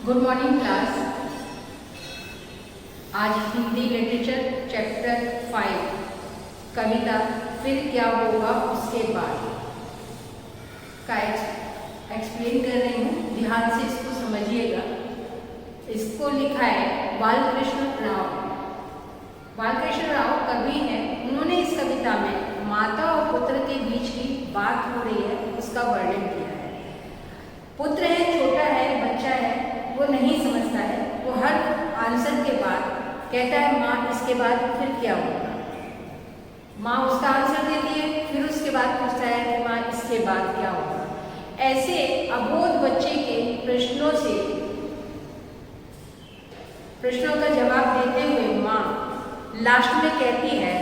Good morning class. आज Hindi literature chapter 5 कविता फिर क्या होगा उसके बाद का एक्सप्लेन कर रही हूँ। ध्यान से इसको समझिएगा। इसको लिखा है बालकृष्ण राव। बालकृष्ण राव कवि हैं। उन्होंने इस कविता में माता और पुत्र के बीच की बात हो रही है उसका वर्णन किया है। पुत्र है, छोटा है, बच्चा है, वो नहीं समझता है। वो हर आंसर के बाद कहता है माँ इसके बाद फिर क्या होगा। माँ उसका आंसर देती है, फिर उसके बाद पूछता है कि माँ इसके बाद क्या होगा। ऐसे अबोध बच्चे के प्रश्नों का जवाब देते हुए माँ लास्ट में कहती है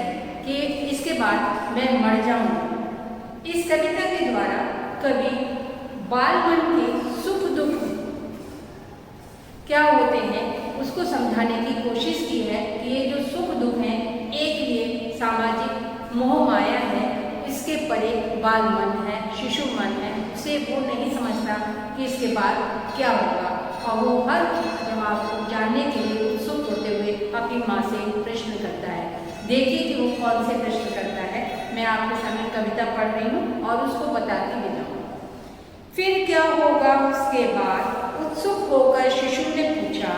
कि इसके बाद मैं मर जाऊंगी। इस कविता के द्वारा कवि बाल मन के सुख दुख क्या होते हैं उसको समझाने की कोशिश की है कि ये जो सुख दुख हैं एक ये सामाजिक मोह माया है, इसके परे बाल मन है, शिशु मन है। उसे वो नहीं समझता कि इसके बाद क्या होगा और वो हर जवाब को जानने के लिए उत्सुक होते हुए अपनी माँ से प्रश्न करता है। देखिए कि वो कौन से प्रश्न करता है। मैं आपके सामने कविता पढ़ रही हूँ और उसको बताती भी जाऊँ। फिर क्या होगा उसके बाद? उत्सुक होकर शिशु ने पूछा,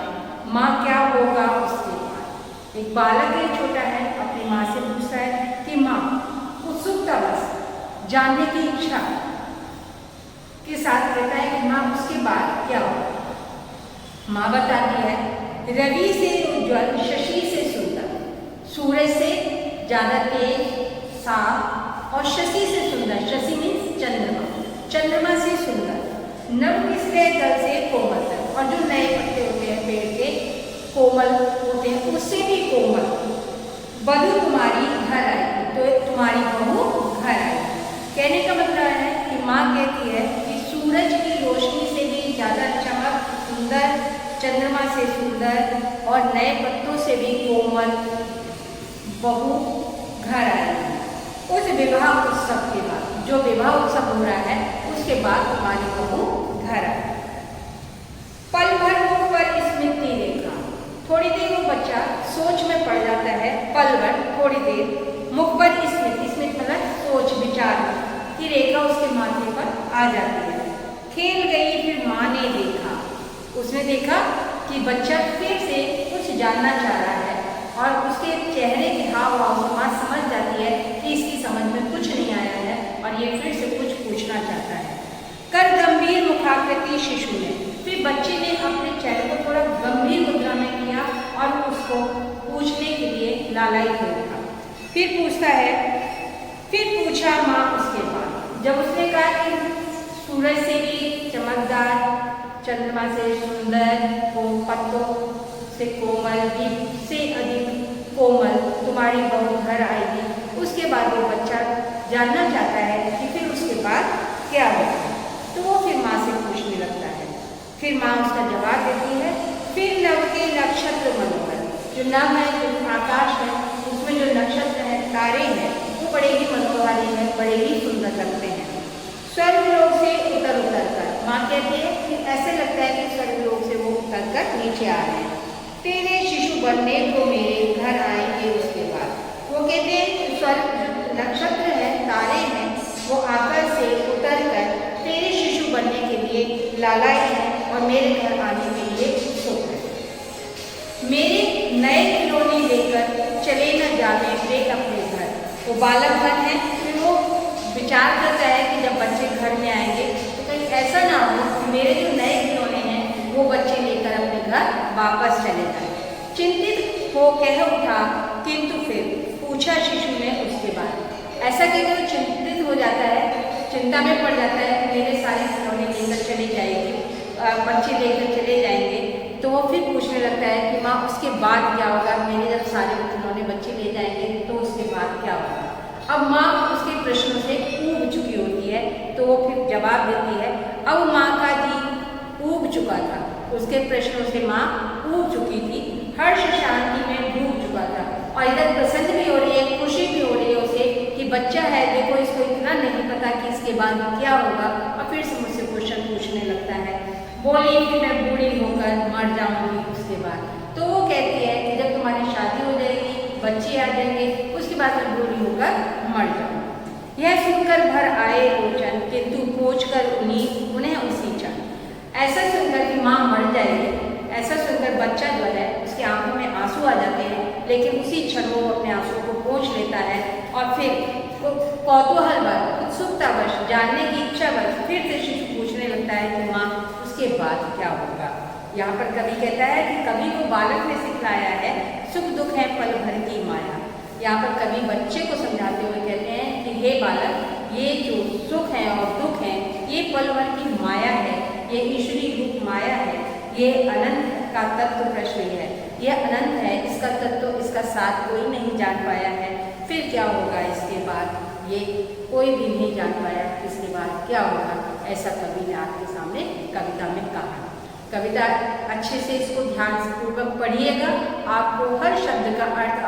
माँ क्या होगा उसके बाद? एक बालक है, छोटा है, अपनी माँ से पूछता है कि माँ, उत्सुकता बस जानने की इच्छा के साथ कहता है कि माँ उसके बाद क्या होगा। माँ बताती है, रवि से उज्ज्वल, शशि से सुंदर, सूरज से ज्यादा तेज, साफ और शशि से सुंदर। शशि मीन्स चंद्रमा, चंद्रमा से सुंदर, नव किसरे दल से कोमल तक, और जो नए पत्ते होते हैं पेड़ के कोमल होते हैं उससे भी कोमल। बधू तुम्हारी घर आएगी, तो तुम्हारी बहू घर आएगी। कहने का मतलब है कि माँ कहती है कि सूरज की रोशनी से भी ज्यादा चमक, सुंदर, चंद्रमा से सुंदर और नए पत्तों से भी कोमल बहू घर आएगी। उस विवाह उत्सव के बाद, जो विवाह उत्सव हो रहा है उसके बाद तुम्हारी बहू घर आए। पल भर मुख पर स्मृति रेखा, थोड़ी देर वो बच्चा सोच में पड़ जाता है। पल भर, थोड़ी देर, मुख पर स्मृति, स्मृति मतलब सोच विचार की रेखा उसके माथे पर आ जाती है। खेल गई फिर माँ ने देखा, उसने देखा कि बच्चा फिर से कुछ जानना चाह रहा है और उसके चेहरे के हाव भाव से माँ समझ जाती है कि इसकी समझ में कुछ नहीं आया है और ये फिर से कुछ पूछना चाहता है। कर गंभीर मुखाकृति शिशु ने, फिर बच्चे ने अपने चेहरे को थोड़ा गंभीर मुद्रा में किया और उसको पूछने के लिए लालायित हो उठा। फिर पूछता है, फिर पूछा माँ उसके बाद। जब उसने कहा कि सूरज से भी चमकदार, चंद्रमा से सुंदर, वो पत्तों से कोमल, दीप से अधिक कोमल तुम्हारी बहू घर आएगी, उसके बाद वो बच्चा जानना चाहता है कि फिर उसके बाद क्या होगा। तो वो फिर माँ से पूछने लगता है। फिर माँ उसका जवाब देती है, फिर नव के नक्षत्र मनोहर, जो नव है, जो आकाश है, उसमें जो नक्षत्र है, तारे हैं, वो बड़े ही मनोहारी हैं, बड़े ही सुंदर लगते हैं। स्वर्गलोक से उतर कर, माँ कहती है कि ऐसे लगता है कि स्वर्गलोक से वो उतर कर नीचे आ रहे हैं। तेरे शिशु बनने को मेरे घर आएंगे उसके बाद। वो कहते हैं स्वर्ग नक्षत्र है, तारे हैं, वो आकाश से उतर कर तेरे शिशु बनने के लिए लालायित हैं और मेरे घर आने के लिए उत्सुक है। मेरे नए खिलौने लेकर चले न जावे वे अपने घर। वो बालक घर है, फिर वो विचार करता है कि जब बच्चे घर में आएंगे तो कहीं ऐसा ना हो कि मेरे जो नए खिलौने हैं वो बच्चे लेकर अपने घर वापस चले जाए। चिंतित हो कह उठा, किंतु फिर पूछा शिशु ने उसके बाद। ऐसा कहकर वो चिंतित हो जाता है, चिंता में पड़ जाता है कि मेरे सारे खिलौने लेकर चले जाएंगे, बच्चे लेकर चले जाएंगे। तो वो फिर पूछने लगता है कि माँ उसके बाद क्या होगा, मेरे जब सारे खिलौने बच्चे ले जाएंगे तो उसके बाद क्या होगा। अब माँ उसके प्रश्नों से ऊब चुकी होती है तो वो फिर जवाब देती है। अब माँ का जी ऊब चुका था, उसके प्रश्नों से माँ ऊब चुकी थी, हर्ष शांति में डूब चुका था और इधर प्रसन्न भी हो रही है, खुशी भी हो रही है उसे कि बच्चा है, देखो इसको इतना नहीं पता कि इसके बाद क्या होगा। और फिर से मुझसे क्वेश्चन पूछने लगता है। बोली कि मैं बूढ़ी होकर मर जाऊंगी उसके बाद। तो वो कहती है कि जब तुम्हारी शादी हो जाएगी, बच्चे आ जाएंगे, उसके बाद मैं बूढ़ी होकर मर जाऊंगी। यह सुनकर भर आए लोचन, किंतु पोंछ कर उन्हें उसी क्षण। ऐसा सुनकर कि माँ मर जाएगी, ऐसा सुनकर बच्चा जो है उसकी आंखों में आंसू आ जाते हैं, लेकिन उसी क्षण वो अपने आंसू को पोंछ लेता है और फिर कौतूहलवश, उत्सुकतावश, जानने की इच्छावश फिर से शिशु पूछने लगता है कि माँ उसके बाद क्या होगा। यहाँ पर कवि कहता है कि कवि को बालक ने सिखलाया है सुख दुख है पल भर की माया। यहाँ पर कवि बच्चे को समझाते हुए कहते हैं कि हे बालक, ये जो सुख है और दुख है ये पल भर की माया है, ये ईश्वरीय रूप माया है, ये अनंत का तत्व प्रश्न है, ये अनंत है, इसका तत्व, इसका साथ कोई नहीं जान पाया है। फिर क्या होगा इसके बाद, ये कोई भी नहीं जान पाया इसके बाद क्या होगा। ऐसा कवि ने आपके सामने कविता में कहा। कविता अच्छे से इसको ध्यान पूर्वक पढ़िएगा, आपको हर शब्द का अर्थ